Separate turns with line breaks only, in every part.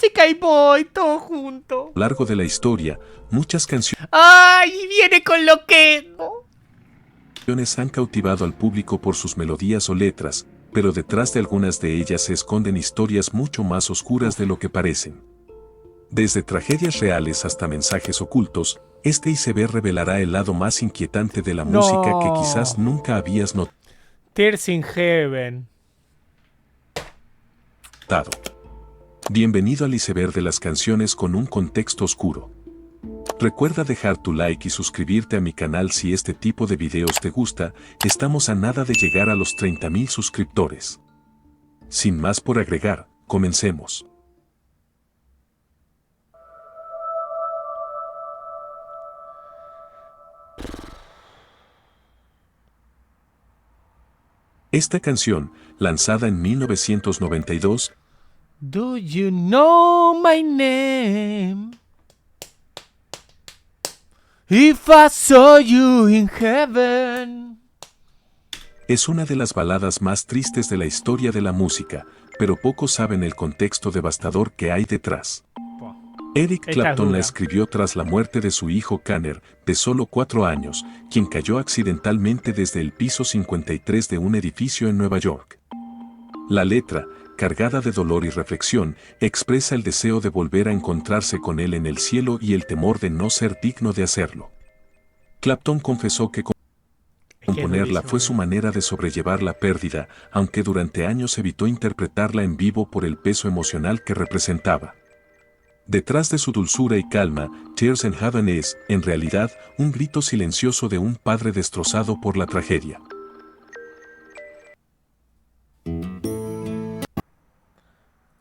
música y voy, todo junto.
A lo largo de la historia, muchas canciones
¡Ay! Viene con lo que... ¿no?
han cautivado al público por sus melodías o letras, pero detrás de algunas de ellas se esconden historias mucho más oscuras de lo que parecen. Desde tragedias reales hasta mensajes ocultos, este iceberg revelará el lado más inquietante de la música que quizás nunca habías
Tears in Heaven.
notado. Bienvenido al iceberg de las canciones con un contexto oscuro. Recuerda dejar tu like y suscribirte a mi canal si este tipo de videos te gusta. Estamos a nada de llegar a los 30.000 suscriptores. Sin más por agregar, comencemos. Esta canción, lanzada en 1992,
Do you know my name? If I saw you in heaven.
es una de las baladas más tristes de la historia de la música, pero pocos saben el contexto devastador que hay detrás. Eric
Esta
Clapton
dura.
la escribió tras la muerte de su hijo Conner, de solo 4 años, quien cayó accidentalmente desde el piso 53 de un edificio en Nueva York. La letra, cargada de dolor y reflexión, expresa el deseo de volver a encontrarse con él en el cielo y el temor de no ser digno de hacerlo. Clapton confesó que componerla fue su manera de sobrellevar la pérdida, aunque durante años evitó interpretarla en vivo por el peso emocional que representaba. Detrás de su dulzura y calma, Tears in Heaven es, en realidad, un grito silencioso de un padre destrozado por la tragedia.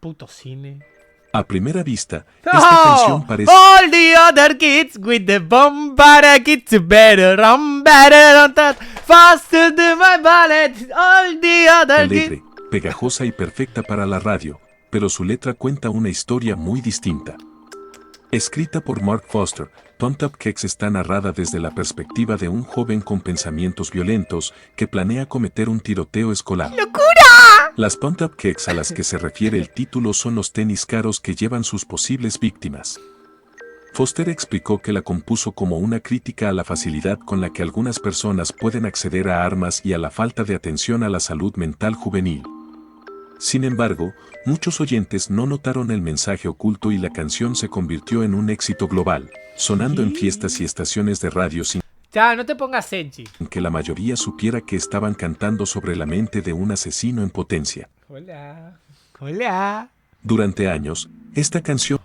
Puto cine.
A primera vista, esta canción parece
All the other kids with the bomb, but I get to better, I'm better on that. Faster than my ballet. All the other kids.
alegre, pegajosa y perfecta para la radio, pero su letra cuenta una historia muy distinta. Escrita por Mark Foster, Pumped Up Kicks está narrada desde la perspectiva de un joven con pensamientos violentos que planea cometer un tiroteo escolar.
¡Locura!
Las Pumped Up Kicks a las que se refiere el título son los tenis caros que llevan sus posibles víctimas. Foster explicó que la compuso como una crítica a la facilidad con la que algunas personas pueden acceder a armas y a la falta de atención a la salud mental juvenil. Sin embargo, muchos oyentes no notaron el mensaje oculto y la canción se convirtió en un éxito global, sonando en fiestas y estaciones de radio sin
Ya, no te pongas Senchi.
que la mayoría supiera que estaban cantando sobre la mente de un asesino en potencia.
Hola. Hola.
Durante años, esta canción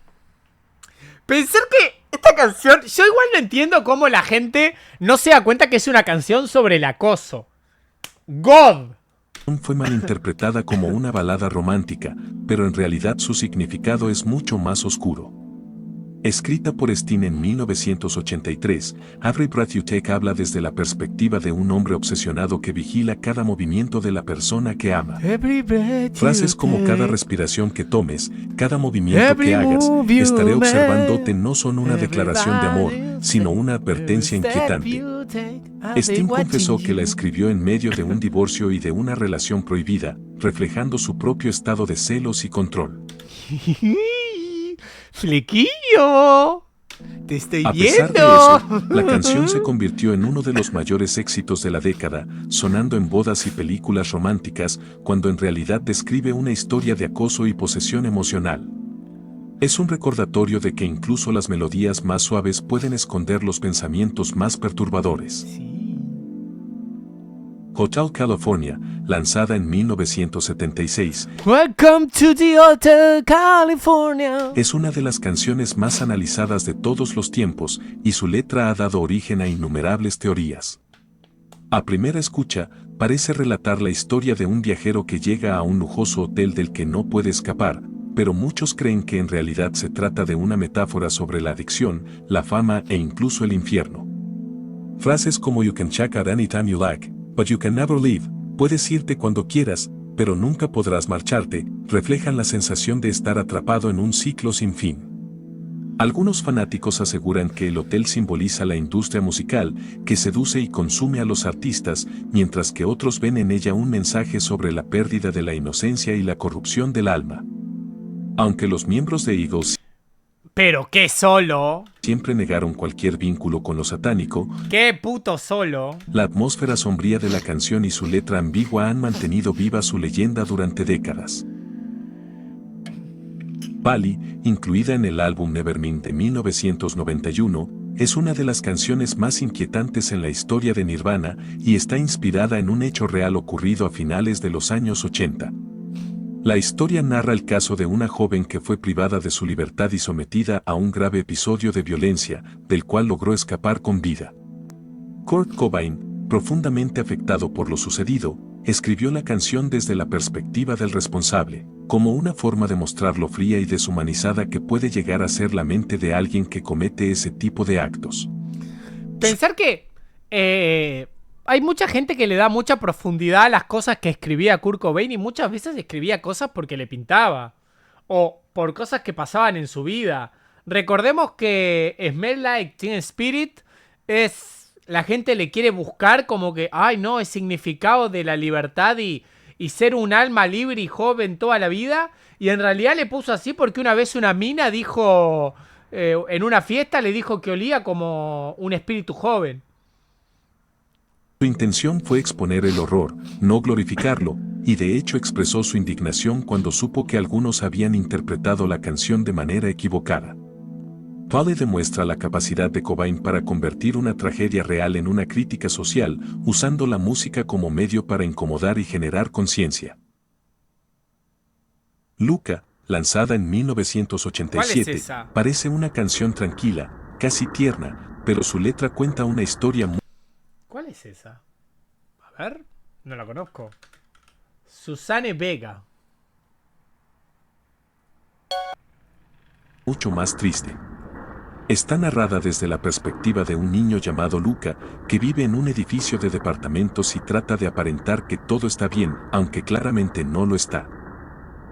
Pensar que esta canción... Yo igual no entiendo cómo la gente no se da cuenta que es una canción sobre el acoso. God.
fue malinterpretada como una balada romántica, pero en realidad su significado es mucho más oscuro. Escrita por Sting en 1983, Every Breath You Take habla desde la perspectiva de un hombre obsesionado que vigila cada movimiento de la persona que ama. Frases como cada respiración que tomes, cada movimiento que hagas, estaré observándote no son una declaración de amor, sino una advertencia inquietante. Sting confesó que la escribió en medio de un divorcio y de una relación prohibida, reflejando su propio estado de celos y control.
¡Flequillo! ¡Te estoy
A pesar de
viendo!
eso, la canción se convirtió en uno de los mayores éxitos de la década, sonando en bodas y películas románticas, cuando en realidad describe una historia de acoso y posesión emocional. Es un recordatorio de que incluso las melodías más suaves pueden esconder los pensamientos más perturbadores.
Sí.
Hotel California, lanzada en 1976,
Welcome to the Hotel California.
es una de las canciones más analizadas de todos los tiempos y su letra ha dado origen a innumerables teorías. A primera escucha, parece relatar la historia de un viajero que llega a un lujoso hotel del que no puede escapar, pero muchos creen que en realidad se trata de una metáfora sobre la adicción, la fama e incluso el infierno. Frases como "You can check out anytime you like, but you can never leave", puedes irte cuando quieras, pero nunca podrás marcharte, reflejan la sensación de estar atrapado en un ciclo sin fin. Algunos fanáticos aseguran que el hotel simboliza la industria musical, que seduce y consume a los artistas, mientras que otros ven en ella un mensaje sobre la pérdida de la inocencia y la corrupción del alma. Aunque los miembros de Eagles
Pero qué solo.
siempre negaron cualquier vínculo con lo satánico,
Qué puto solo.
la atmósfera sombría de la canción y su letra ambigua han mantenido viva su leyenda durante décadas. Pali, incluida en el álbum Nevermind de 1991, es una de las canciones más inquietantes en la historia de Nirvana y está inspirada en un hecho real ocurrido a finales de los años 80. La historia narra el caso de una joven que fue privada de su libertad y sometida a un grave episodio de violencia, del cual logró escapar con vida. Kurt Cobain, profundamente afectado por lo sucedido, escribió la canción desde la perspectiva del responsable, como una forma de mostrar lo fría y deshumanizada que puede llegar a ser la mente de alguien que comete ese tipo de actos.
Pensar que hay mucha gente que le da mucha profundidad a las cosas que escribía Kurt Cobain y muchas veces escribía cosas porque le pintaba o por cosas que pasaban en su vida. Recordemos que Smell Like Teen Spirit la gente le quiere buscar como que, ay no, es significado de la libertad y ser un alma libre y joven toda la vida. Y en realidad le puso así porque una vez una mina dijo, en una fiesta le dijo que olía como un espíritu joven.
Su intención fue exponer el horror, no glorificarlo, y de hecho expresó su indignación cuando supo que algunos habían interpretado la canción de manera equivocada. Pali demuestra la capacidad de Cobain para convertir una tragedia real en una crítica social, usando la música como medio para incomodar y generar conciencia. Luka, lanzada en 1987,
¿Cuál es esa?
parece una canción tranquila, casi tierna, pero su letra cuenta una historia
¿Cuál es esa? A ver, no la conozco. Susane Vega.
mucho más triste. Está narrada desde la perspectiva de un niño llamado Luka, que vive en un edificio de departamentos y trata de aparentar que todo está bien, aunque claramente no lo está.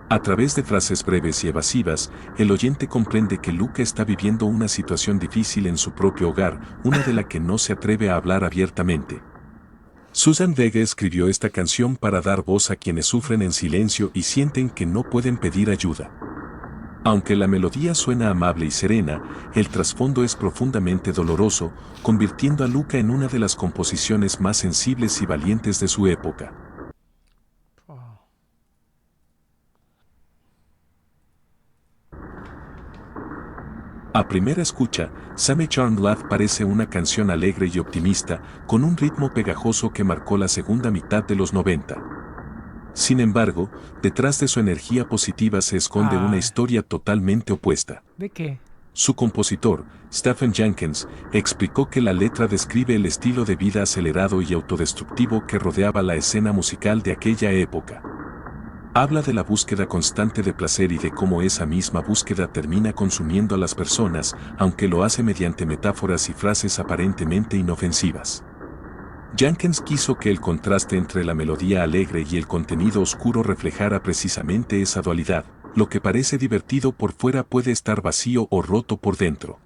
A través de frases breves y evasivas, el oyente comprende que Luka está viviendo una situación difícil en su propio hogar, una de la que no se atreve a hablar abiertamente. Susan Vega escribió esta canción para dar voz a quienes sufren en silencio y sienten que no pueden pedir ayuda. Aunque la melodía suena amable y serena, el trasfondo es profundamente doloroso, convirtiendo a Luka en una de las composiciones más sensibles y valientes de su época. A primera escucha, Sammy Charmed Laugh parece una canción alegre y optimista, con un ritmo pegajoso que marcó la segunda mitad de los 90. Sin embargo, detrás de su energía positiva se esconde una historia totalmente opuesta.
¿De qué?
Su compositor, Stephen Jenkins, explicó que la letra describe el estilo de vida acelerado y autodestructivo que rodeaba la escena musical de aquella época. Habla de la búsqueda constante de placer y de cómo esa misma búsqueda termina consumiendo a las personas, aunque lo hace mediante metáforas y frases aparentemente inofensivas. Jenkins quiso que el contraste entre la melodía alegre y el contenido oscuro reflejara precisamente esa dualidad. Lo que parece divertido por fuera puede estar vacío o roto por dentro.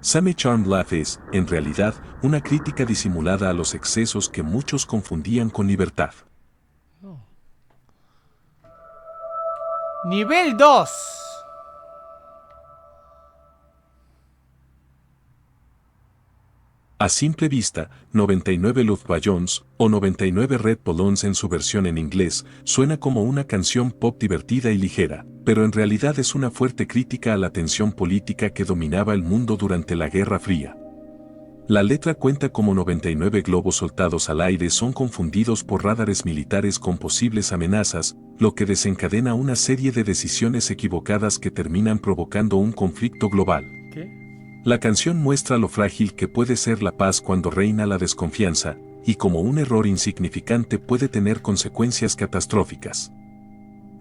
Sammy Charmed Laugh es, en realidad, una crítica disimulada a los excesos que muchos confundían con libertad.
Nivel 2.
A simple vista, 99 Luftballons, o 99 Red Balloons en su versión en inglés, suena como una canción pop divertida y ligera, pero en realidad es una fuerte crítica a la tensión política que dominaba el mundo durante la Guerra Fría. La letra cuenta cómo 99 globos soltados al aire son confundidos por radares militares con posibles amenazas, lo que desencadena una serie de decisiones equivocadas que terminan provocando un conflicto global.
¿Qué?
La canción muestra lo frágil que puede ser la paz cuando reina la desconfianza, y cómo un error insignificante puede tener consecuencias catastróficas.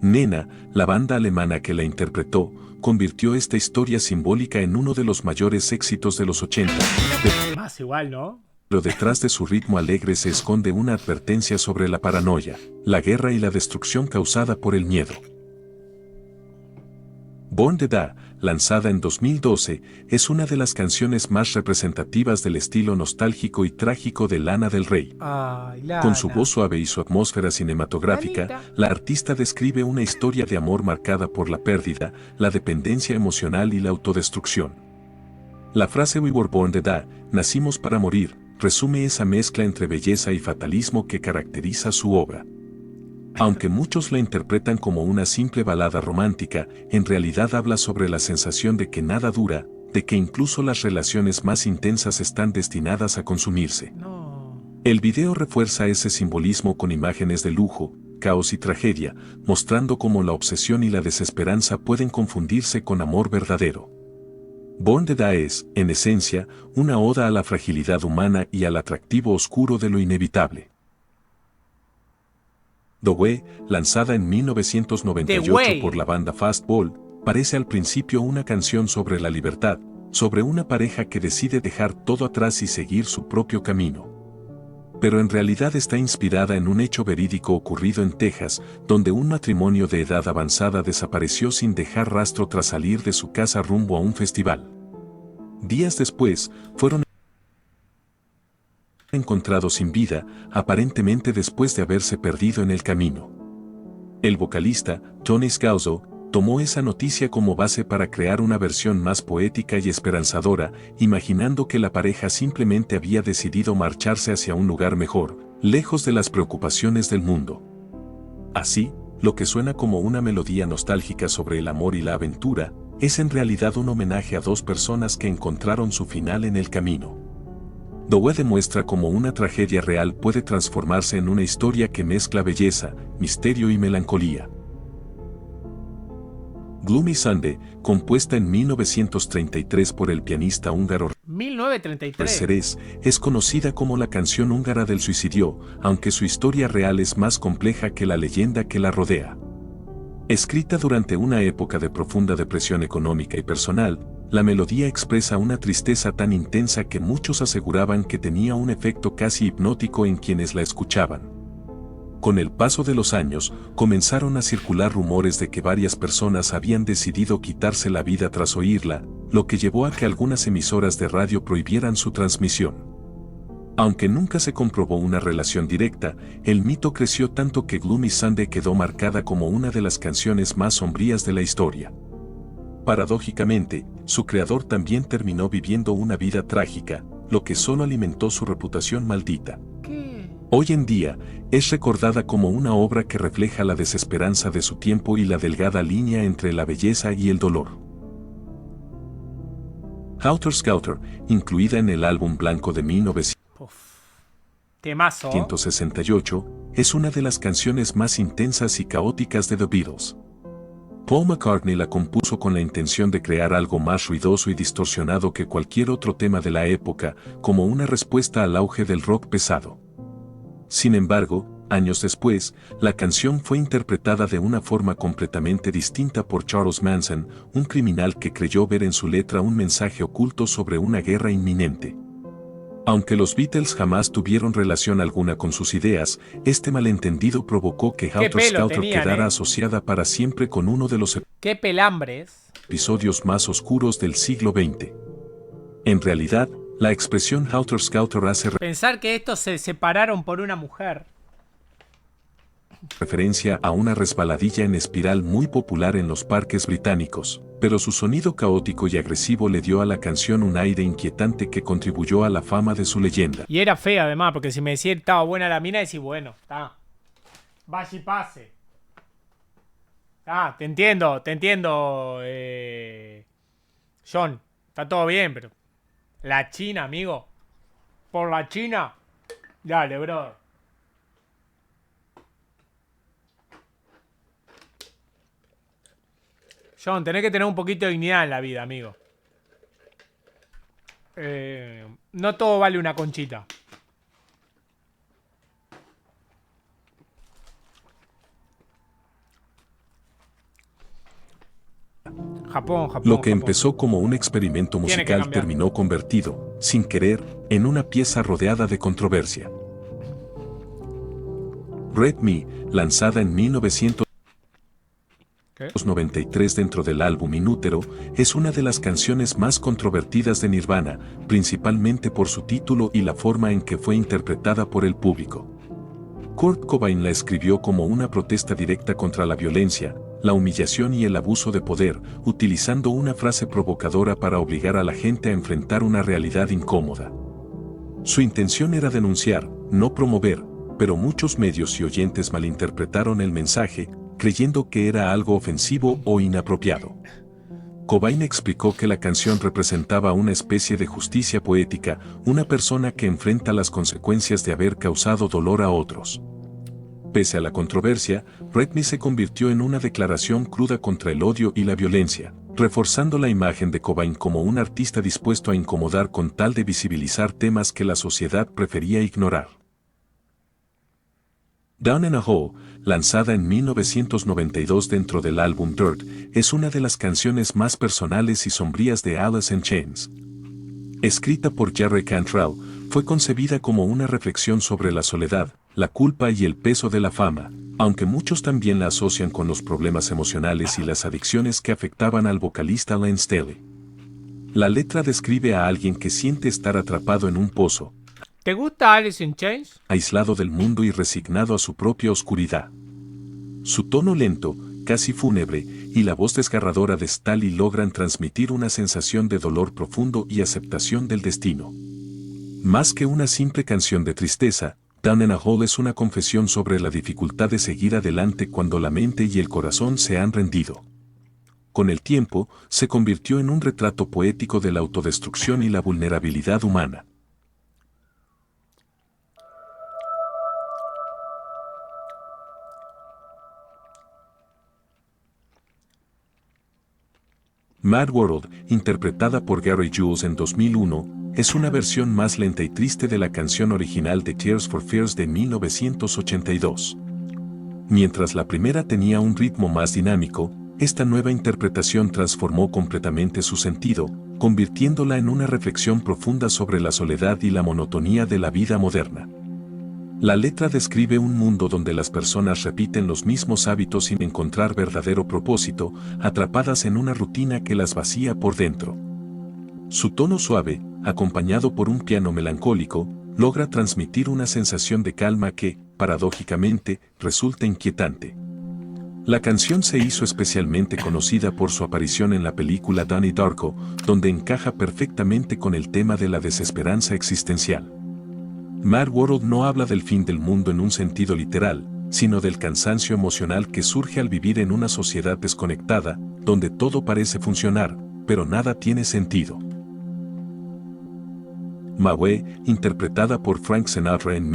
Nena, la banda alemana que la interpretó, convirtió esta historia simbólica en uno de los mayores éxitos de los 80.
Más igual, ¿no?
Pero detrás de su ritmo alegre se esconde una advertencia sobre la paranoia, la guerra y la destrucción causada por el miedo. Born to Die, lanzada en 2012, es una de las canciones más representativas del estilo nostálgico y trágico de Lana del Rey.
Ay,
Con su
Lana.
voz suave y su atmósfera cinematográfica,
Lanita.
la artista describe una historia de amor marcada por la pérdida, la dependencia emocional y la autodestrucción. La frase We were born to die, nacimos para morir, resume esa mezcla entre belleza y fatalismo que caracteriza su obra. Aunque muchos la interpretan como una simple balada romántica, en realidad habla sobre la sensación de que nada dura, de que incluso las relaciones más intensas están destinadas a consumirse.
No.
El video refuerza ese simbolismo con imágenes de lujo, caos y tragedia, mostrando cómo la obsesión y la desesperanza pueden confundirse con amor verdadero. Born to Die es, en esencia, una oda a la fragilidad humana y al atractivo oscuro de lo inevitable. The Way, lanzada en
The
1998
Way.
por la banda Fastball, parece al principio una canción sobre la libertad, sobre una pareja que decide dejar todo atrás y seguir su propio camino. Pero en realidad está inspirada en un hecho verídico ocurrido en Texas, donde un matrimonio de edad avanzada desapareció sin dejar rastro tras salir de su casa rumbo a un festival. Días después, fueron encontrados sin vida, aparentemente después de haberse perdido en el camino. El vocalista, Tony Scalzo, tomó esa noticia como base para crear una versión más poética y esperanzadora, imaginando que la pareja simplemente había decidido marcharse hacia un lugar mejor, lejos de las preocupaciones del mundo. Así, lo que suena como una melodía nostálgica sobre el amor y la aventura, es en realidad un homenaje a dos personas que encontraron su final en el camino. The Way demuestra cómo una tragedia real puede transformarse en una historia que mezcla belleza, misterio y melancolía. Gloomy Sunday, compuesta en 1933 por el pianista húngaro
1933.
Szeres, es conocida como la canción húngara del suicidio, aunque su historia real es más compleja que la leyenda que la rodea. Escrita durante una época de profunda depresión económica y personal, la melodía expresa una tristeza tan intensa que muchos aseguraban que tenía un efecto casi hipnótico en quienes la escuchaban. Con el paso de los años, comenzaron a circular rumores de que varias personas habían decidido quitarse la vida tras oírla, lo que llevó a que algunas emisoras de radio prohibieran su transmisión. Aunque nunca se comprobó una relación directa, el mito creció tanto que Gloomy Sunday quedó marcada como una de las canciones más sombrías de la historia. Paradójicamente, su creador también terminó viviendo una vida trágica, lo que solo alimentó su reputación maldita.
¿Qué?
Hoy en día, es recordada como una obra que refleja la desesperanza de su tiempo y la delgada línea entre la belleza y el dolor. Helter Skelter, incluida en el álbum blanco de
Uf. Temazo.
1968, es una de las canciones más intensas y caóticas de The Beatles. Paul McCartney la compuso con la intención de crear algo más ruidoso y distorsionado que cualquier otro tema de la época, como una respuesta al auge del rock pesado. Sin embargo, años después, la canción fue interpretada de una forma completamente distinta por Charles Manson, un criminal que creyó ver en su letra un mensaje oculto sobre una guerra inminente. Aunque los Beatles jamás tuvieron relación alguna con sus ideas, este malentendido provocó que Helter
pelo
Skelter
tenían,
quedara asociada para siempre con uno de los
Qué pelambres.
episodios más oscuros del siglo XX. En realidad, la expresión Helter Skelter hace
Pensar que estos se separaron por una mujer.
referencia a una resbaladilla en espiral muy popular en los parques británicos, pero su sonido caótico y agresivo le dio a la canción un aire inquietante que contribuyó a la fama de su leyenda.
Y era fea además, porque si me decía estaba buena la mina, decís, bueno, está. Vaya y pase. Ah, te entiendo, John, está todo bien, pero... La China, amigo. Por la China. Dale, bro. John, tenés que tener un poquito de dignidad en la vida, amigo. No todo vale una conchita. Japón.
Lo que
Japón.
empezó como un experimento
Tiene que
musical
cambiar.
terminó convertido, sin querer, en una pieza rodeada de controversia. Red Me, lanzada en 1900
¿Qué?
1993 dentro del álbum Inútero, es una de las canciones más controvertidas de Nirvana, principalmente por su título y la forma en que fue interpretada por el público. Kurt Cobain la escribió como una protesta directa contra la violencia, la humillación y el abuso de poder, utilizando una frase provocadora para obligar a la gente a enfrentar una realidad incómoda. Su intención era denunciar, no promover, pero muchos medios y oyentes malinterpretaron el mensaje, creyendo que era algo ofensivo o inapropiado. Cobain explicó que la canción representaba una especie de justicia poética, una persona que enfrenta las consecuencias de haber causado dolor a otros. Pese a la controversia, Let Me se convirtió en una declaración cruda contra el odio y la violencia, reforzando la imagen de Cobain como un artista dispuesto a incomodar con tal de visibilizar temas que la sociedad prefería ignorar. Down in a Hole, lanzada en 1992 dentro del álbum Dirt, es una de las canciones más personales y sombrías de Alice in Chains. Escrita por Jerry Cantrell, fue concebida como una reflexión sobre la soledad, la culpa y el peso de la fama, aunque muchos también la asocian con los problemas emocionales y las adicciones que afectaban al vocalista Len Staley. La letra describe a alguien que siente estar atrapado en un pozo,
¿Te gusta Alice in Chains?
aislado del mundo y resignado a su propia oscuridad. Su tono lento, casi fúnebre, y la voz desgarradora de Staley logran transmitir una sensación de dolor profundo y aceptación del destino. Más que una simple canción de tristeza, Down in a Hole es una confesión sobre la dificultad de seguir adelante cuando la mente y el corazón se han rendido. Con el tiempo, se convirtió en un retrato poético de la autodestrucción y la vulnerabilidad humana. Mad World, interpretada por Gary Jules en 2001, es una versión más lenta y triste de la canción original de Tears for Fears de 1982. Mientras la primera tenía un ritmo más dinámico, esta nueva interpretación transformó completamente su sentido, convirtiéndola en una reflexión profunda sobre la soledad y la monotonía de la vida moderna. La letra describe un mundo donde las personas repiten los mismos hábitos sin encontrar verdadero propósito, atrapadas en una rutina que las vacía por dentro. Su tono suave, acompañado por un piano melancólico, logra transmitir una sensación de calma que, paradójicamente, resulta inquietante. La canción se hizo especialmente conocida por su aparición en la película Donnie Darko, donde encaja perfectamente con el tema de la desesperanza existencial. Mad World no habla del fin del mundo en un sentido literal, sino del cansancio emocional que surge al vivir en una sociedad desconectada, donde todo parece funcionar, pero nada tiene sentido. Maue, interpretada por Frank Sinatra en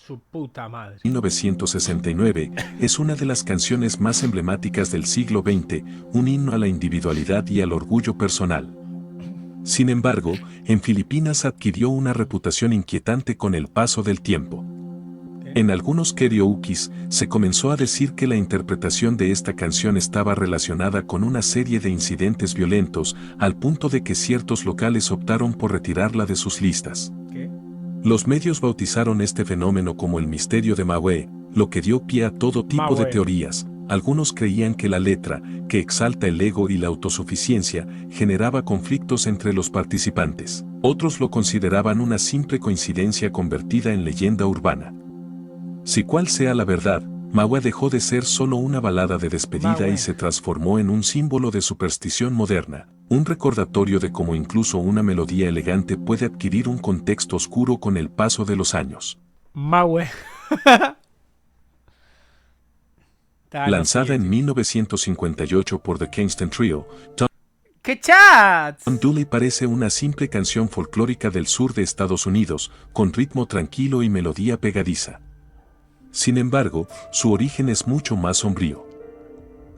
Su puta madre.
1969, es una de las canciones más emblemáticas del siglo XX, un himno a la individualidad y al orgullo personal. Sin embargo, en Filipinas adquirió una reputación inquietante con el paso del tiempo. En algunos karaokes se comenzó a decir que la interpretación de esta canción estaba relacionada con una serie de incidentes violentos, al punto de que ciertos locales optaron por retirarla de sus listas.
¿Qué?
Los medios bautizaron este fenómeno como el misterio de Maue, lo que dio pie a todo tipo de
Maue.
teorías. Algunos creían que la letra, que exalta el ego y la autosuficiencia, generaba conflictos entre los participantes. Otros lo consideraban una simple coincidencia convertida en leyenda urbana. Si cual sea la verdad, Maue dejó de ser solo una balada de despedida
Maue.
y se transformó en un símbolo de superstición moderna, un recordatorio de cómo incluso una melodía elegante puede adquirir un contexto oscuro con el paso de los años.
Maue.
Lanzada en 1958 por The Kingston Trio,
¡Qué chats!
Tom Dooley parece una simple canción folclórica del sur de Estados Unidos, con ritmo tranquilo y melodía pegadiza. Sin embargo, su origen es mucho más sombrío.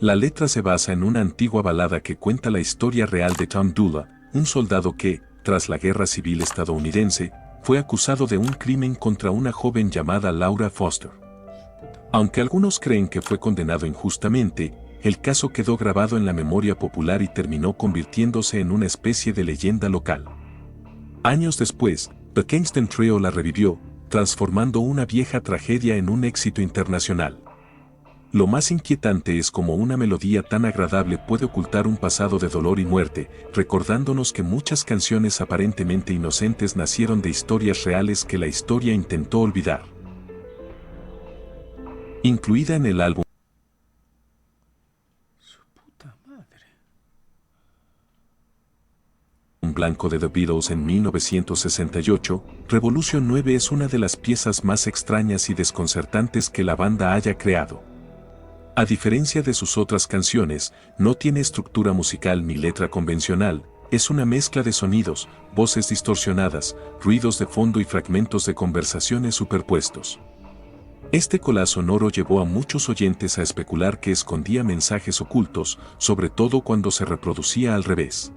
La letra se basa en una antigua balada que cuenta la historia real de Tom Dooley, un soldado que, tras la Guerra Civil estadounidense, fue acusado de un crimen contra una joven llamada Laura Foster. Aunque algunos creen que fue condenado injustamente, el caso quedó grabado en la memoria popular y terminó convirtiéndose en una especie de leyenda local. Años después, The Kingston Trio la revivió, transformando una vieja tragedia en un éxito internacional. Lo más inquietante es cómo una melodía tan agradable puede ocultar un pasado de dolor y muerte, recordándonos que muchas canciones aparentemente inocentes nacieron de historias reales que la historia intentó olvidar. Incluida en el álbum
Puta madre.
blanco de The Beatles en 1968, Revolution 9 es una de las piezas más extrañas y desconcertantes que la banda haya creado. A diferencia de sus otras canciones, no tiene estructura musical ni letra convencional, es una mezcla de sonidos, voces distorsionadas, ruidos de fondo y fragmentos de conversaciones superpuestos. Este collage sonoro llevó a muchos oyentes a especular que escondía mensajes ocultos, sobre todo cuando se reproducía al revés.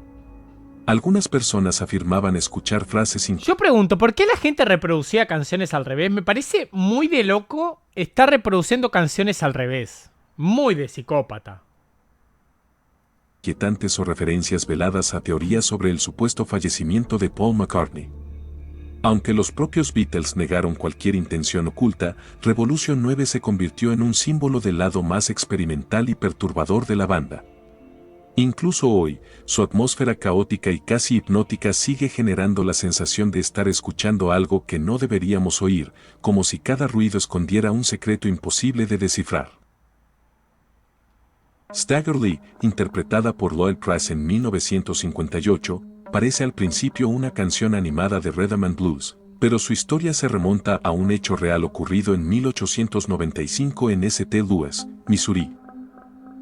Algunas personas afirmaban escuchar frases
Yo pregunto, ¿por qué la gente reproducía canciones al revés? Me parece muy de loco estar reproduciendo canciones al revés. Muy de psicópata.
inquietantes o referencias veladas a teorías sobre el supuesto fallecimiento de Paul McCartney. Aunque los propios Beatles negaron cualquier intención oculta, Revolution 9 se convirtió en un símbolo del lado más experimental y perturbador de la banda. Incluso hoy, su atmósfera caótica y casi hipnótica sigue generando la sensación de estar escuchando algo que no deberíamos oír, como si cada ruido escondiera un secreto imposible de descifrar. Stagger Lee, interpretada por Lloyd Price en 1958, parece al principio una canción animada de Rhythm and Blues, pero su historia se remonta a un hecho real ocurrido en 1895 en St. Louis, Missouri.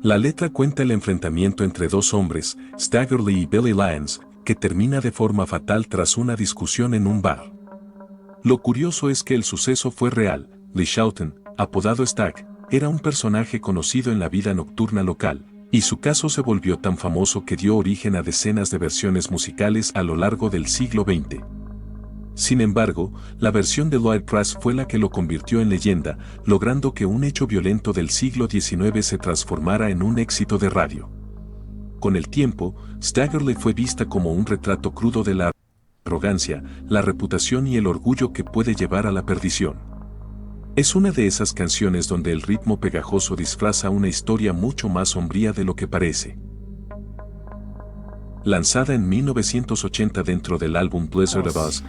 La letra cuenta el enfrentamiento entre dos hombres, Stagger Lee y Billy Lyons, que termina de forma fatal tras una discusión en un bar. Lo curioso es que el suceso fue real. Lee Schouten, apodado Stag, era un personaje conocido en la vida nocturna local, y su caso se volvió tan famoso que dio origen a decenas de versiones musicales a lo largo del siglo XX. Sin embargo, la versión de Lloyd Price fue la que lo convirtió en leyenda, logrando que un hecho violento del siglo XIX se transformara en un éxito de radio. Con el tiempo, Stagger Lee fue vista como un retrato crudo de la arrogancia, la reputación y el orgullo que puede llevar a la perdición. Es una de esas canciones donde el ritmo pegajoso disfraza una historia mucho más sombría de lo que parece. Lanzada en 1980 dentro del álbum Blizzard of Oz,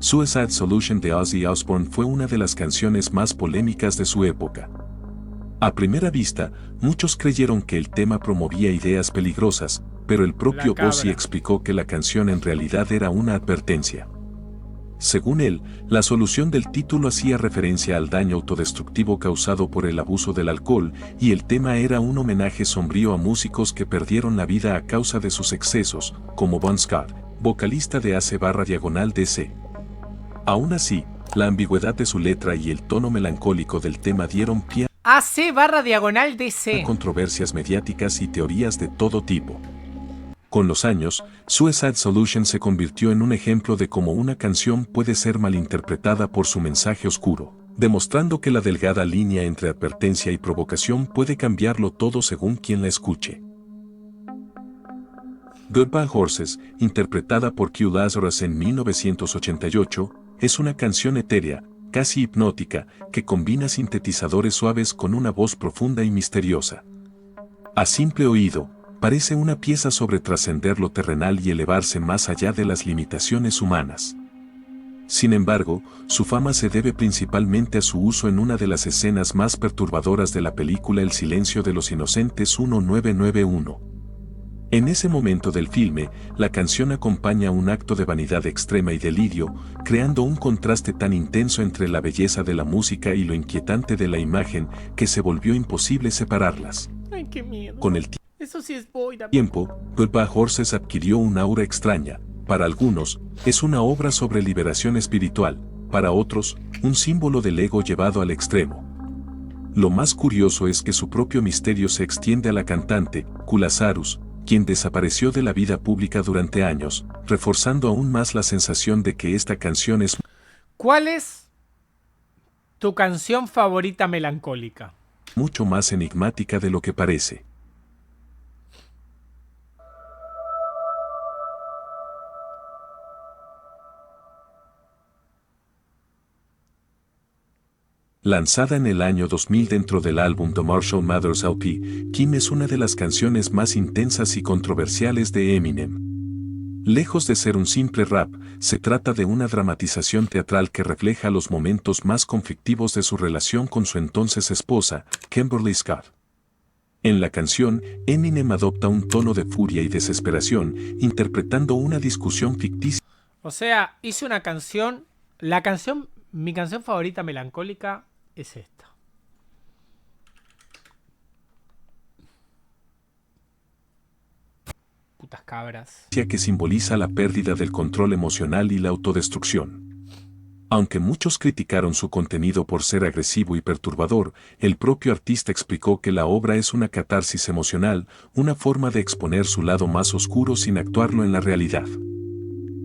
Suicide Solution de Ozzy Osbourne fue una de las canciones más polémicas de su época. A primera vista, muchos creyeron que el tema promovía ideas peligrosas, pero el propio Ozzy explicó que la canción en realidad era una advertencia. Según él, la solución del título hacía referencia al daño autodestructivo causado por el abuso del alcohol, y el tema era un homenaje sombrío a músicos que perdieron la vida a causa de sus excesos, como Bon Scott, vocalista de AC/DC. Aún así, la ambigüedad de su letra y el tono melancólico del tema dieron pie
AC/DC.
a controversias mediáticas y teorías de todo tipo. Con los años, Suicide Solution se convirtió en un ejemplo de cómo una canción puede ser malinterpretada por su mensaje oscuro, demostrando que la delgada línea entre advertencia y provocación puede cambiarlo todo según quien la escuche. Goodbye Horses, interpretada por Q Lazarus en 1988, es una canción etérea, casi hipnótica, que combina sintetizadores suaves con una voz profunda y misteriosa. A simple oído, parece una pieza sobre trascender lo terrenal y elevarse más allá de las limitaciones humanas. Sin embargo, su fama se debe principalmente a su uso en una de las escenas más perturbadoras de la película El silencio de los inocentes 1991. En ese momento del filme, la canción acompaña un acto de vanidad extrema y delirio, creando un contraste tan intenso entre la belleza de la música y lo inquietante de la imagen que se volvió imposible separarlas.
Ay, qué miedo.
Con el
Eso sí es boida.
tiempo, Goodbye Horses adquirió un aura extraña. Para algunos, es una obra sobre liberación espiritual, para otros, un símbolo del ego llevado al extremo. Lo más curioso es que su propio misterio se extiende a la cantante, Q Lazarus, quien desapareció de la vida pública durante años, reforzando aún más la sensación de que esta canción es
¿Cuál es tu canción favorita melancólica?
mucho más enigmática de lo que parece. Lanzada en el año 2000 dentro del álbum The Marshall Mathers LP, Kim es una de las canciones más intensas y controversiales de Eminem. Lejos de ser un simple rap, se trata de una dramatización teatral que refleja los momentos más conflictivos de su relación con su entonces esposa, Kimberly Scott. En la canción, Eminem adopta un tono de furia y desesperación, interpretando una discusión ficticia.
O sea, hice una canción. Mi canción favorita melancólica es esta. Putas cabras.
Que simboliza la pérdida del control emocional y la autodestrucción. Aunque muchos criticaron su contenido por ser agresivo y perturbador, el propio artista explicó que la obra es una catarsis emocional, una forma de exponer su lado más oscuro sin actuarlo en la realidad.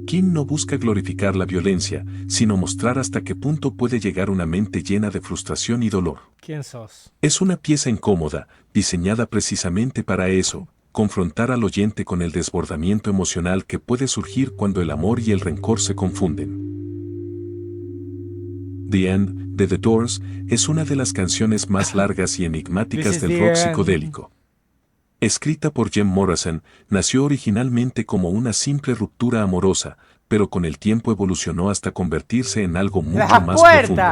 Kim no busca glorificar la violencia, sino mostrar hasta qué punto puede llegar una mente llena de frustración y dolor.
¿Quién sos?
Es una pieza incómoda, diseñada precisamente para eso, confrontar al oyente con el desbordamiento emocional que puede surgir cuando el amor y el rencor se confunden. The End, de The Doors, es una de las canciones más largas y enigmáticas del rock psicodélico. Escrita por Jim Morrison, nació originalmente como una simple ruptura amorosa, pero con el tiempo evolucionó hasta convertirse en algo mucho más profundo.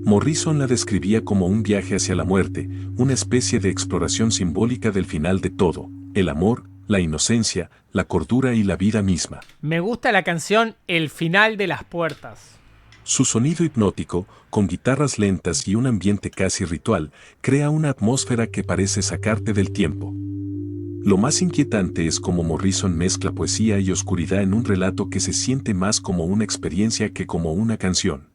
Morrison la describía como un viaje hacia la muerte, una especie de exploración simbólica del final de todo, el amor, la inocencia, la cordura y la vida misma.
Me gusta la canción El final de las puertas.
Su sonido hipnótico, con guitarras lentas y un ambiente casi ritual, crea una atmósfera que parece sacarte del tiempo. Lo más inquietante es cómo Morrison mezcla poesía y oscuridad en un relato que se siente más como una experiencia que como una canción.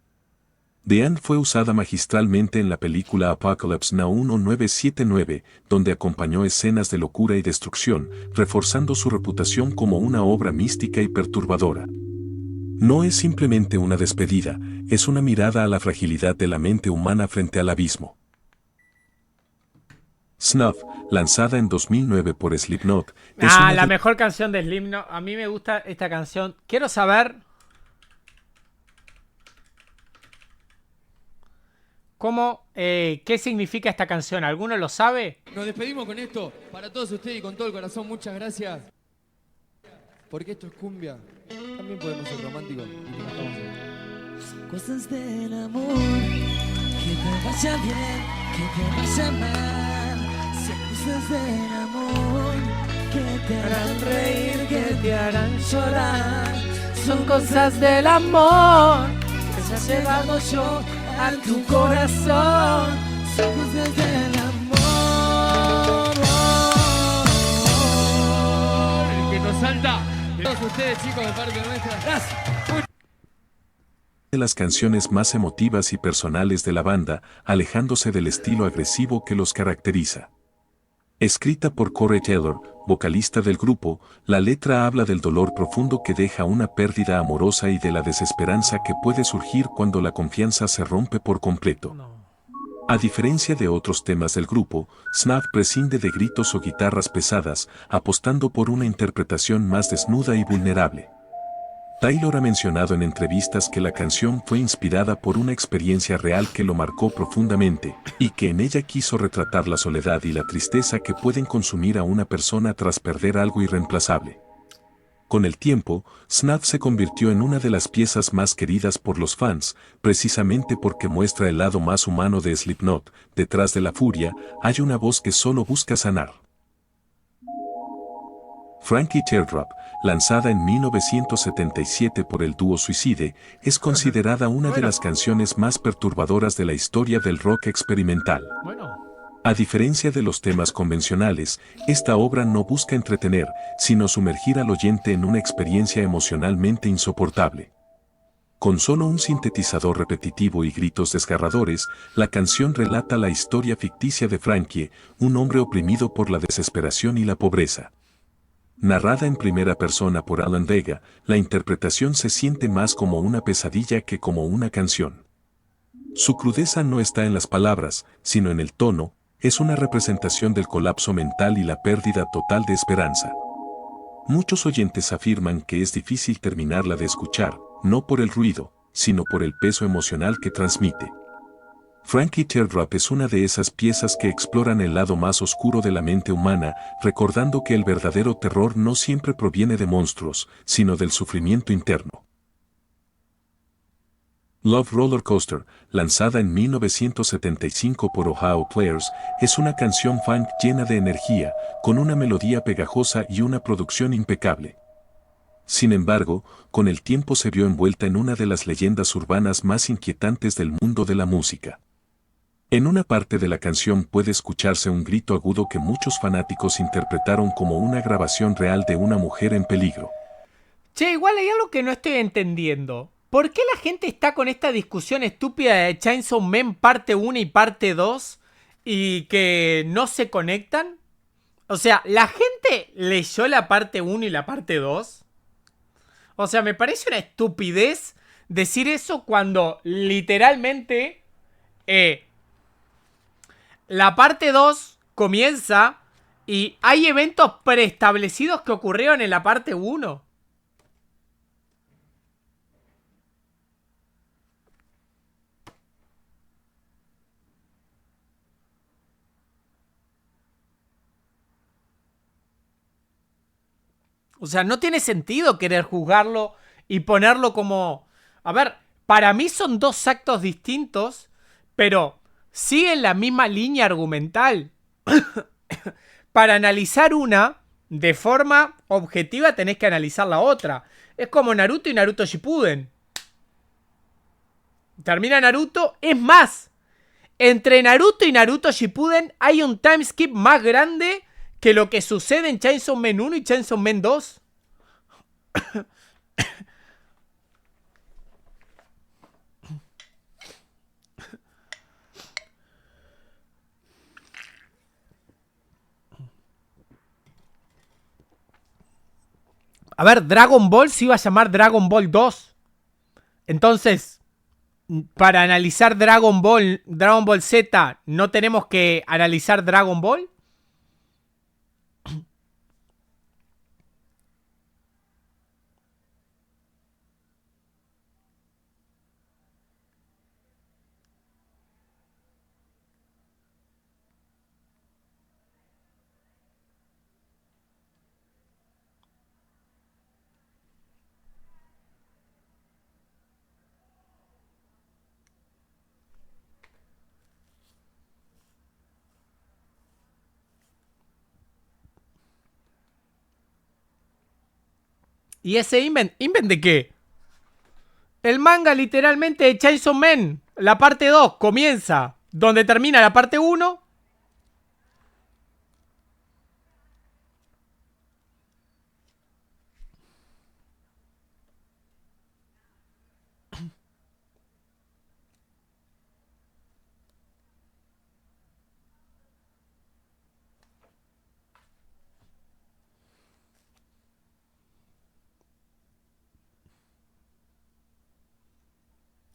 The End fue usada magistralmente en la película Apocalypse Now 1979, donde acompañó escenas de locura y destrucción, reforzando su reputación como una obra mística y perturbadora. No es simplemente una despedida, es una mirada a la fragilidad de la mente humana frente al abismo. Snuff, lanzada en 2009 por Slipknot, es
la mejor canción de Slipknot. A mí me gusta esta canción. Quiero saber qué significa esta canción. ¿Alguno lo sabe?
Nos despedimos con esto para todos ustedes y con todo el corazón. Muchas gracias. Porque esto es cumbia. También podemos ser románticos.
Cosas del amor, que te vaya bien, que te vaya mal. Cosas del amor, que te harán reír, que te harán llorar.
Son cosas del amor que se ha llevado yo a tu corazón.
Son cosas del amor.
El que nos salta. Todos ustedes, chicos, de parte nuestra. Gracias.
De las canciones más emotivas y personales de la banda, alejándose del estilo agresivo que los caracteriza. Escrita por Corey Taylor, vocalista del grupo, la letra habla del dolor profundo que deja una pérdida amorosa y de la desesperanza que puede surgir cuando la confianza se rompe por completo. A diferencia de otros temas del grupo, Snuff prescinde de gritos o guitarras pesadas, apostando por una interpretación más desnuda y vulnerable. Taylor ha mencionado en entrevistas que la canción fue inspirada por una experiencia real que lo marcó profundamente, y que en ella quiso retratar la soledad y la tristeza que pueden consumir a una persona tras perder algo irreemplazable. Con el tiempo, Snuff se convirtió en una de las piezas más queridas por los fans, precisamente porque muestra el lado más humano de Slipknot. Detrás de la furia, hay una voz que solo busca sanar. Frankie Teardrop, lanzada en 1977 por el dúo Suicide, es considerada una de las canciones más perturbadoras de la historia del rock experimental. A diferencia de los temas convencionales, esta obra no busca entretener, sino sumergir al oyente en una experiencia emocionalmente insoportable. Con solo un sintetizador repetitivo y gritos desgarradores, la canción relata la historia ficticia de Frankie, un hombre oprimido por la desesperación y la pobreza. Narrada en primera persona por Alan Vega, la interpretación se siente más como una pesadilla que como una canción. Su crudeza no está en las palabras, sino en el tono, es una representación del colapso mental y la pérdida total de esperanza. Muchos oyentes afirman que es difícil terminarla de escuchar, no por el ruido, sino por el peso emocional que transmite. Frankie Teardrop es una de esas piezas que exploran el lado más oscuro de la mente humana, recordando que el verdadero terror no siempre proviene de monstruos, sino del sufrimiento interno. Love Roller Coaster, lanzada en 1975 por Ohio Players, es una canción funk llena de energía, con una melodía pegajosa y una producción impecable. Sin embargo, con el tiempo se vio envuelta en una de las leyendas urbanas más inquietantes del mundo de la música. En una parte de la canción puede escucharse un grito agudo que muchos fanáticos interpretaron como una grabación real de una mujer en peligro.
Che, igual hay algo que no estoy entendiendo. ¿Por qué la gente está con esta discusión estúpida de Chainsaw Man parte 1 y parte 2 y que no se conectan? O sea, ¿la gente leyó la parte 1 y la parte 2? O sea, me parece una estupidez decir eso cuando literalmente la parte 2 comienza y hay eventos preestablecidos que ocurrieron en la parte 1. O sea, no tiene sentido querer juzgarlo y ponerlo como... A ver, para mí son dos actos distintos, pero siguen la misma línea argumental. Para analizar una, de forma objetiva tenés que analizar la otra. Es como Naruto y Naruto Shippuden. Termina Naruto, es más, entre Naruto y Naruto Shippuden hay un time skip más grande que lo que sucede en Chainsaw Man 1 y Chainsaw Man 2. A ver, Dragon Ball se iba a llamar Dragon Ball 2. Entonces, para analizar Dragon Ball Z, ¿no tenemos que analizar Dragon Ball? ¿Y ese invent de qué? El manga literalmente de Chainsaw Man, la parte 2, comienza donde termina la parte 1.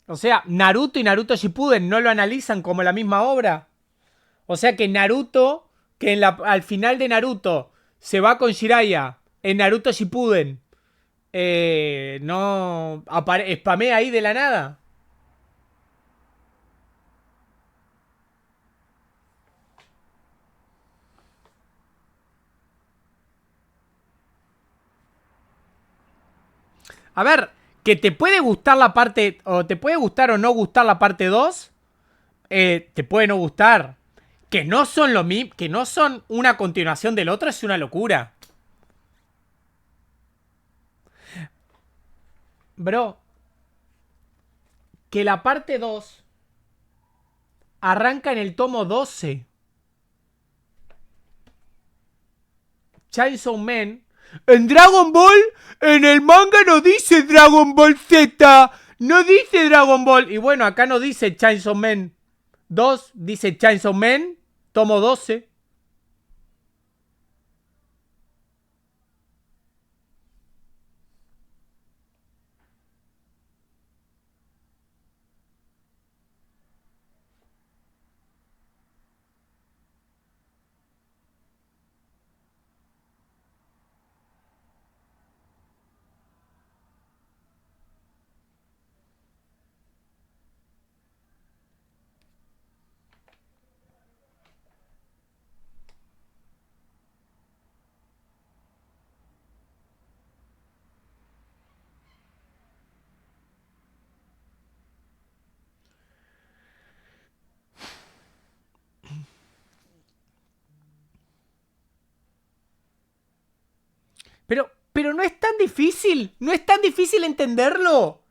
O sea, Naruto y Naruto Shippuden no lo analizan como la misma obra. O sea que Naruto, que al final de Naruto se va con Jiraiya en Naruto Shippuden, no spamea ahí de la nada. A ver, que te puede gustar la parte, o te puede gustar o no gustar la parte 2, te puede no gustar. Que no son lo mismo, que no son una continuación del otro, es una locura. Bro, que la parte 2 arranca en el tomo 12. Chainsaw Man. En Dragon Ball, en el manga no dice Dragon Ball Z. No dice Dragon Ball. Y bueno, acá no dice Chainsaw Man 2, dice Chainsaw Man, tomo 12. Pero no es tan difícil. No es tan difícil entenderlo.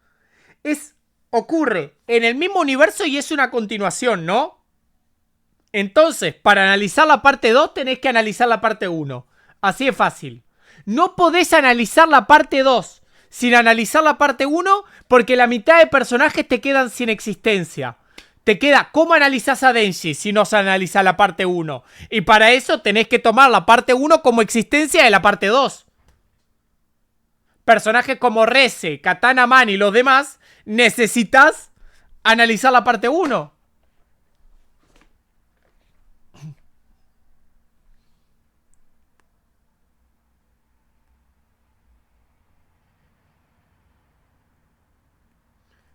Ocurre en el mismo universo y es una continuación, ¿no? Entonces, para analizar la parte 2 tenés que analizar la parte 1. Así de fácil. No podés analizar la parte 2 sin analizar la parte 1 porque la mitad de personajes te quedan sin existencia. Te queda cómo analizás a Denji si no se analiza la parte 1. Y para eso tenés que tomar la parte 1 como existencia de la parte 2. Personajes como Reze, Katana Man y los demás, necesitas analizar la parte 1.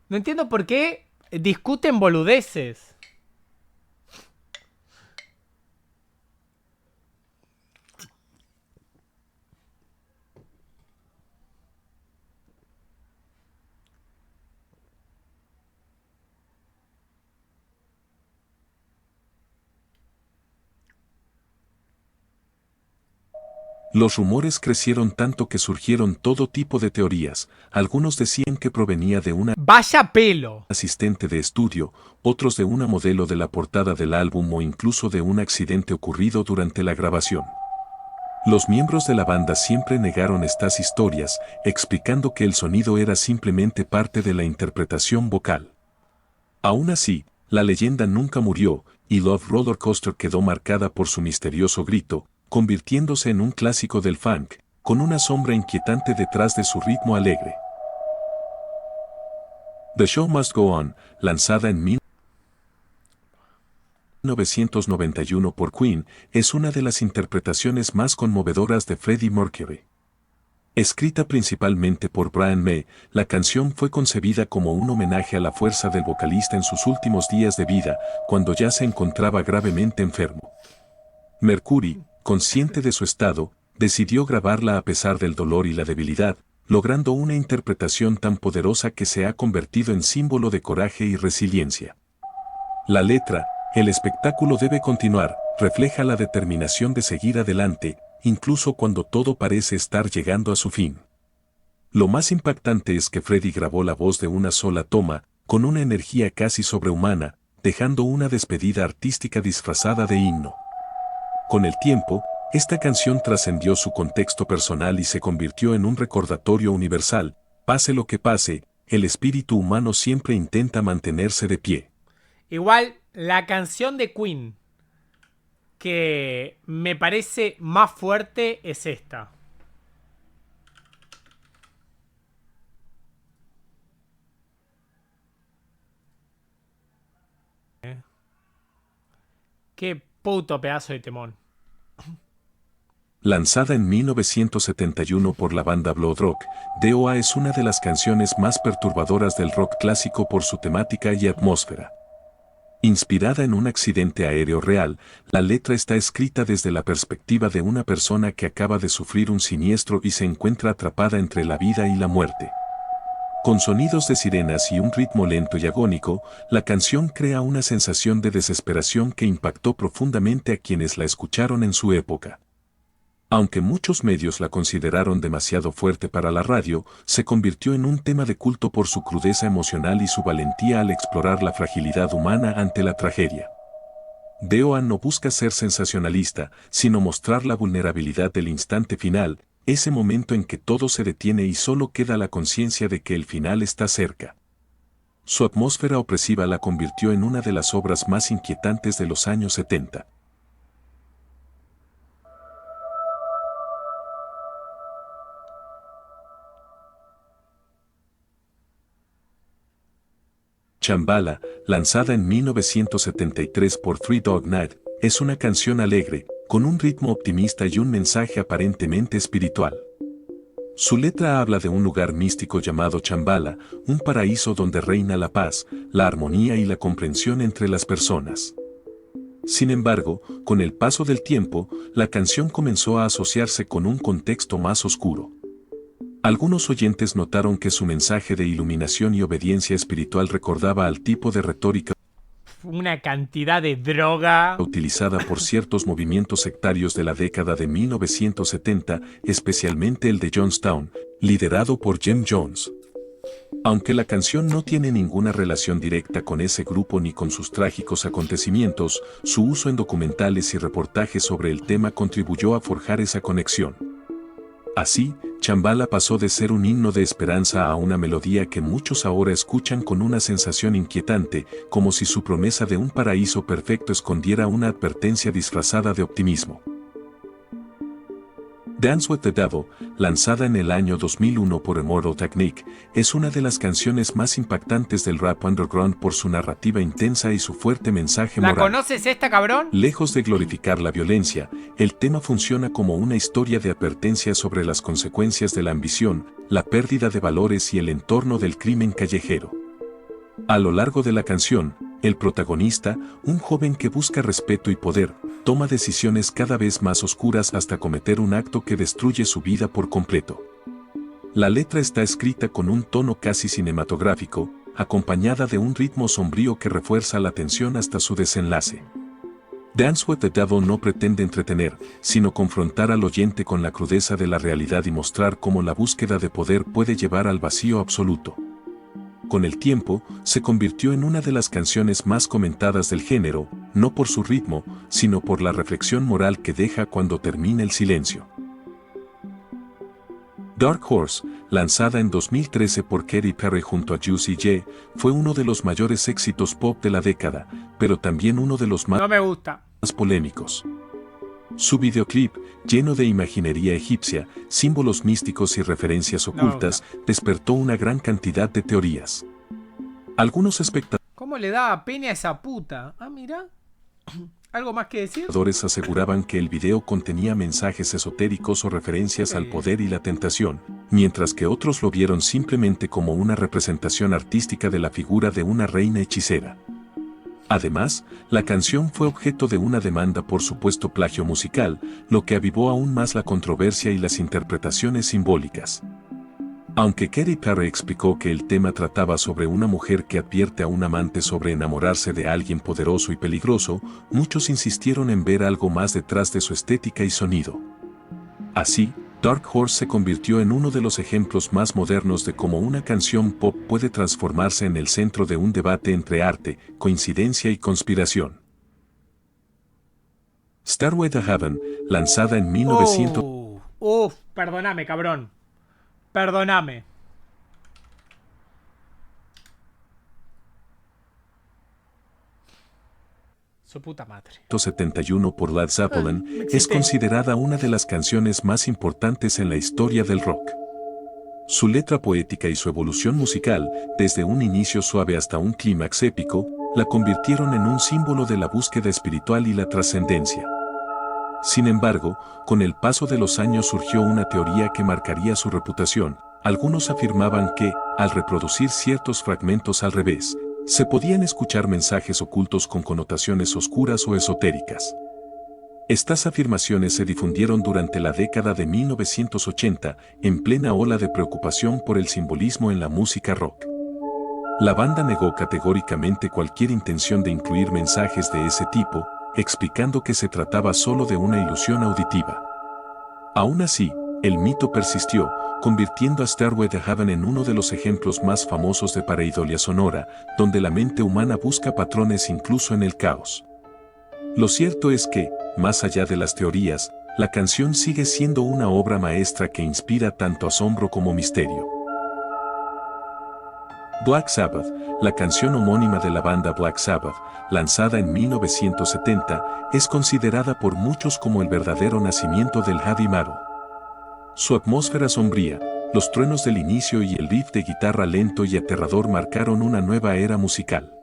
No entiendo por qué discuten boludeces.
Los rumores crecieron tanto que surgieron todo tipo de teorías. Algunos decían que provenía de una
Vaya pelo.
asistente de estudio, otros de una modelo de la portada del álbum o incluso de un accidente ocurrido durante la grabación. Los miembros de la banda siempre negaron estas historias, explicando que el sonido era simplemente parte de la interpretación vocal. Aún así, la leyenda nunca murió, y Love Roller Coaster quedó marcada por su misterioso grito, convirtiéndose en un clásico del funk, con una sombra inquietante detrás de su ritmo alegre. The Show Must Go On, lanzada en 1991 por Queen, es una de las interpretaciones más conmovedoras de Freddie Mercury. Escrita principalmente por Brian May, la canción fue concebida como un homenaje a la fuerza del vocalista en sus últimos días de vida, cuando ya se encontraba gravemente enfermo. Mercury, consciente de su estado, decidió grabarla a pesar del dolor y la debilidad, logrando una interpretación tan poderosa que se ha convertido en símbolo de coraje y resiliencia. La letra, el espectáculo debe continuar, refleja la determinación de seguir adelante, incluso cuando todo parece estar llegando a su fin. Lo más impactante es que Freddie grabó la voz de una sola toma, con una energía casi sobrehumana, dejando una despedida artística disfrazada de himno. Con el tiempo, esta canción trascendió su contexto personal y se convirtió en un recordatorio universal. Pase lo que pase, el espíritu humano siempre intenta mantenerse de pie.
Igual, la canción de Queen que me parece más fuerte es esta. Qué puto pedazo de temón.
Lanzada en 1971 por la banda Blood Rock, DOA es una de las canciones más perturbadoras del rock clásico por su temática y atmósfera. Inspirada en un accidente aéreo real, la letra está escrita desde la perspectiva de una persona que acaba de sufrir un siniestro y se encuentra atrapada entre la vida y la muerte. Con sonidos de sirenas y un ritmo lento y agónico, la canción crea una sensación de desesperación que impactó profundamente a quienes la escucharon en su época. Aunque muchos medios la consideraron demasiado fuerte para la radio, se convirtió en un tema de culto por su crudeza emocional y su valentía al explorar la fragilidad humana ante la tragedia. DOA no busca ser sensacionalista, sino mostrar la vulnerabilidad del instante final, ese momento en que todo se detiene y solo queda la conciencia de que el final está cerca. Su atmósfera opresiva la convirtió en una de las obras más inquietantes de los años 70. Shambhala, lanzada en 1973 por Three Dog Night, es una canción alegre, con un ritmo optimista y un mensaje aparentemente espiritual. Su letra habla de un lugar místico llamado Shambhala, un paraíso donde reina la paz, la armonía y la comprensión entre las personas. Sin embargo, con el paso del tiempo, la canción comenzó a asociarse con un contexto más oscuro. Algunos oyentes notaron que su mensaje de iluminación y obediencia espiritual recordaba al tipo de retórica
una cantidad de droga.
Utilizada por ciertos movimientos sectarios de la década de 1970, especialmente el de Jonestown, liderado por Jim Jones. Aunque la canción no tiene ninguna relación directa con ese grupo ni con sus trágicos acontecimientos, su uso en documentales y reportajes sobre el tema contribuyó a forjar esa conexión. Así, Shambhala pasó de ser un himno de esperanza a una melodía que muchos ahora escuchan con una sensación inquietante, como si su promesa de un paraíso perfecto escondiera una advertencia disfrazada de optimismo. Dance with the Devil, lanzada en el año 2001 por Immortal Technique, es una de las canciones más impactantes del rap underground por su narrativa intensa y su fuerte mensaje moral.
¿La conoces esta, cabrón?
Lejos de glorificar la violencia, el tema funciona como una historia de advertencia sobre las consecuencias de la ambición, la pérdida de valores y el entorno del crimen callejero. A lo largo de la canción, el protagonista, un joven que busca respeto y poder, toma decisiones cada vez más oscuras hasta cometer un acto que destruye su vida por completo. La letra está escrita con un tono casi cinematográfico, acompañada de un ritmo sombrío que refuerza la tensión hasta su desenlace. Dance with the Devil no pretende entretener, sino confrontar al oyente con la crudeza de la realidad y mostrar cómo la búsqueda de poder puede llevar al vacío absoluto. Con el tiempo, se convirtió en una de las canciones más comentadas del género, no por su ritmo, sino por la reflexión moral que deja cuando termina el silencio. Dark Horse, lanzada en 2013 por Katy Perry junto a Juicy J, fue uno de los mayores éxitos pop de la década, pero también uno de los más polémicos. Su videoclip, lleno de imaginería egipcia, símbolos místicos y referencias ocultas, despertó una gran cantidad de teorías. Algunos espectadores
¿Cómo le daba pena a esa puta? Ah, mira. ¿Algo más que decir?
aseguraban que el video contenía mensajes esotéricos o referencias al poder y la tentación, mientras que otros lo vieron simplemente como una representación artística de la figura de una reina hechicera. Además, la canción fue objeto de una demanda por supuesto plagio musical, lo que avivó aún más la controversia y las interpretaciones simbólicas. Aunque Katy Perry explicó que el tema trataba sobre una mujer que advierte a un amante sobre enamorarse de alguien poderoso y peligroso, muchos insistieron en ver algo más detrás de su estética y sonido. Así, Dark Horse se convirtió en uno de los ejemplos más modernos de cómo una canción pop puede transformarse en el centro de un debate entre arte, coincidencia y conspiración. Stairway to Heaven, lanzada en 1900...
Perdóname, cabrón. Perdóname. Su puta madre.
1971 por Led Zeppelin, es considerada una de las canciones más importantes en la historia del rock. Su letra poética y su evolución musical, desde un inicio suave hasta un clímax épico, la convirtieron en un símbolo de la búsqueda espiritual y la trascendencia. Sin embargo, con el paso de los años surgió una teoría que marcaría su reputación. Algunos afirmaban que, al reproducir ciertos fragmentos al revés, se podían escuchar mensajes ocultos con connotaciones oscuras o esotéricas. Estas afirmaciones se difundieron durante la década de 1980, en plena ola de preocupación por el simbolismo en la música rock. La banda negó categóricamente cualquier intención de incluir mensajes de ese tipo, explicando que se trataba solo de una ilusión auditiva. Aún así, el mito persistió, convirtiendo a Stairway to Heaven en uno de los ejemplos más famosos de pareidolia sonora, donde la mente humana busca patrones incluso en el caos. Lo cierto es que, más allá de las teorías, la canción sigue siendo una obra maestra que inspira tanto asombro como misterio. Black Sabbath, la canción homónima de la banda Black Sabbath, lanzada en 1970, es considerada por muchos como el verdadero nacimiento del heavy metal. Su atmósfera sombría, los truenos del inicio y el riff de guitarra lento y aterrador marcaron una nueva era musical.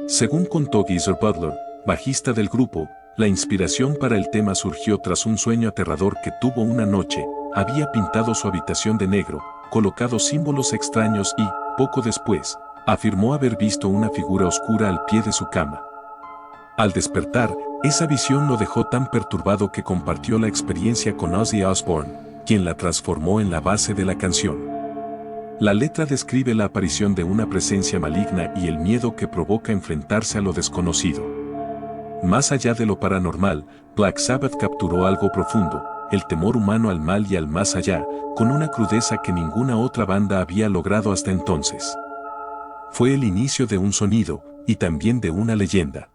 Según contó Geezer Butler, bajista del grupo, la inspiración para el tema surgió tras un sueño aterrador que tuvo una noche. Había pintado su habitación de negro, colocado símbolos extraños y, poco después, afirmó haber visto una figura oscura al pie de su cama. Al despertar, esa visión lo dejó tan perturbado que compartió la experiencia con Ozzy Osbourne, quien la transformó en la base de la canción. La letra describe la aparición de una presencia maligna y el miedo que provoca enfrentarse a lo desconocido. Más allá de lo paranormal, Black Sabbath capturó algo profundo, el temor humano al mal y al más allá, con una crudeza que ninguna otra banda había logrado hasta entonces. Fue el inicio de un sonido, y también de una leyenda.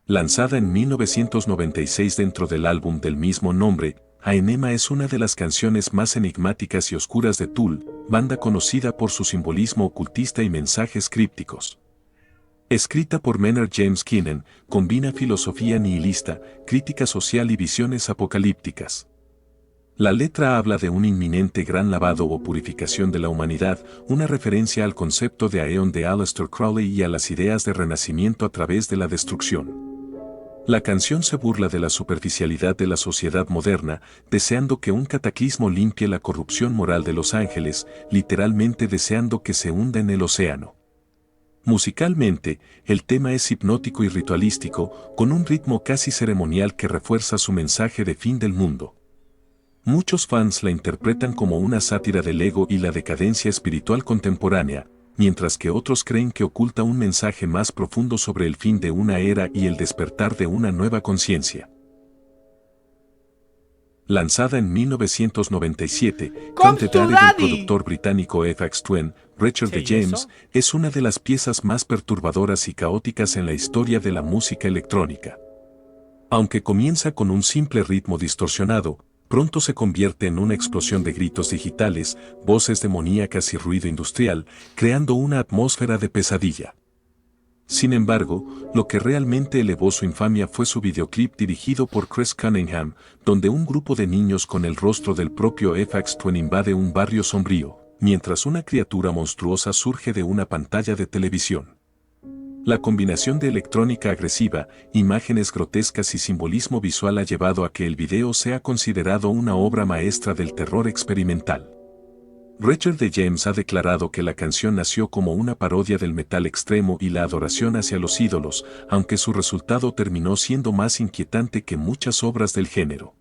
Lanzada en 1996 dentro del álbum del mismo nombre, Aenema es una de las canciones más enigmáticas y oscuras de Tool, banda conocida por su simbolismo ocultista y mensajes crípticos. Escrita por Maynard James Keenan, combina filosofía nihilista, crítica social y visiones apocalípticas. La letra habla de un inminente gran lavado o purificación de la humanidad, una referencia al concepto de Aeon de Aleister Crowley y a las ideas de renacimiento a través de la destrucción. La canción se burla de la superficialidad de la sociedad moderna, deseando que un cataclismo limpie la corrupción moral de los ángeles, literalmente deseando que se hunda en el océano. Musicalmente, el tema es hipnótico y ritualístico, con un ritmo casi ceremonial que refuerza su mensaje de fin del mundo. Muchos fans la interpretan como una sátira del ego y la decadencia espiritual contemporánea, mientras que otros creen que oculta un mensaje más profundo sobre el fin de una era y el despertar de una nueva conciencia. Lanzada en 1997,
¡Come
Come
to
the Daddy
Daddy!
del productor británico FX Twin, Richard
¿Qué
D.
y
James,
eso?
es una de las piezas más perturbadoras y caóticas en la historia de la música electrónica. Aunque comienza con un simple ritmo distorsionado, pronto se convierte en una explosión de gritos digitales, voces demoníacas y ruido industrial, creando una atmósfera de pesadilla. Sin embargo, lo que realmente elevó su infamia fue su videoclip dirigido por Chris Cunningham, donde un grupo de niños con el rostro del propio FX Twin invade un barrio sombrío, mientras una criatura monstruosa surge de una pantalla de televisión. La combinación de electrónica agresiva, imágenes grotescas y simbolismo visual ha llevado a que el video sea considerado una obra maestra del terror experimental. Richard D. James ha declarado que la canción nació como una parodia del metal extremo y la adoración hacia los ídolos, aunque su resultado terminó siendo más inquietante que muchas obras del género.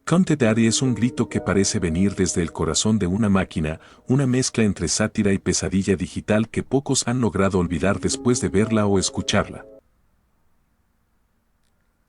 Come the Daddy es un grito que parece venir desde el corazón de una máquina, una mezcla entre sátira y pesadilla digital que pocos han logrado olvidar después de verla o escucharla.